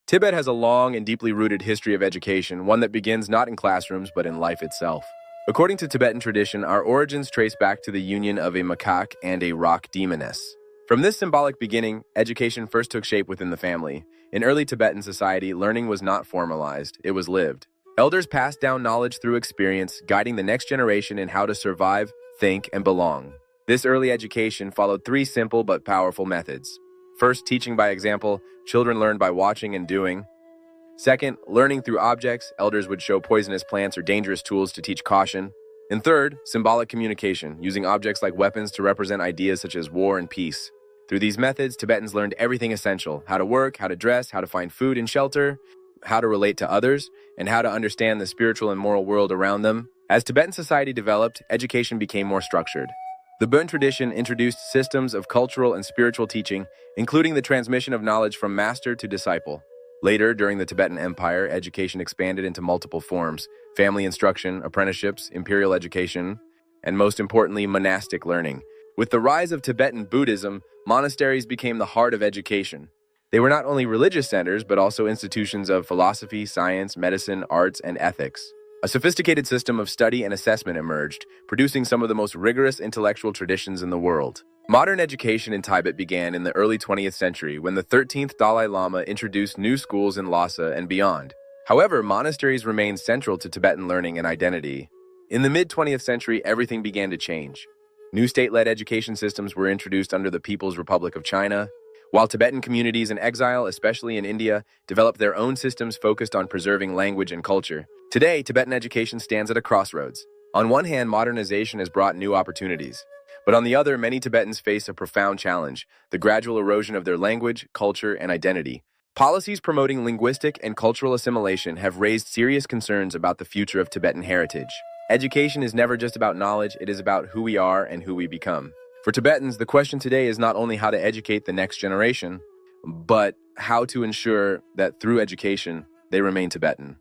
Tibet has a long and deeply rooted history of education, one that begins not in classrooms but in life itself. According to Tibetan tradition, our origins trace back to the union of a macaque and a rock demoness. From this symbolic beginning, education first took shape within the family. In early Tibetan society, learning was not formalized, it was lived. Elders passed down knowledge through experience, guiding the next generation in how to survive, think, and belong. This early education followed three simple but powerful methods. First, teaching by example, children learned by watching and doing. Second, learning through objects, elders would show poisonous plants or dangerous tools to teach caution. And third, symbolic communication, using objects like weapons to represent ideas such as war and peace. Through these methods, Tibetans learned everything essential: how to work, how to dress, how to find food and shelter, how to relate to others, and how to understand the spiritual and moral world around them. As Tibetan society developed, education became more structured. The Bön tradition introduced systems of cultural and spiritual teaching, including the transmission of knowledge from master to disciple. Later, during the Tibetan Empire, education expanded into multiple forms: family instruction, apprenticeships, imperial education, and most importantly, monastic learning. With the rise of Tibetan Buddhism, monasteries became the heart of education. They were not only religious centers, but also institutions of philosophy, science, medicine, arts, and ethics. A sophisticated system of study and assessment emerged, producing some of the most rigorous intellectual traditions in the world. Modern education in Tibet began in the early 20th century when the 13th Dalai Lama introduced new schools in Lhasa and beyond. However, monasteries remained central to Tibetan learning and identity. In the mid-20th century, everything began to change. New state-led education systems were introduced under the People's Republic of China, while Tibetan communities in exile, especially in India, developed their own systems focused on preserving language and culture. Today, Tibetan education stands at a crossroads. On one hand, modernization has brought new opportunities. But on the other, many Tibetans face a profound challenge: the gradual erosion of their language, culture, and identity. Policies promoting linguistic and cultural assimilation have raised serious concerns about the future of Tibetan heritage. Education is never just about knowledge, it is about who we are and who we become. For Tibetans, the question today is not only how to educate the next generation, but how to ensure that through education, they remain Tibetan.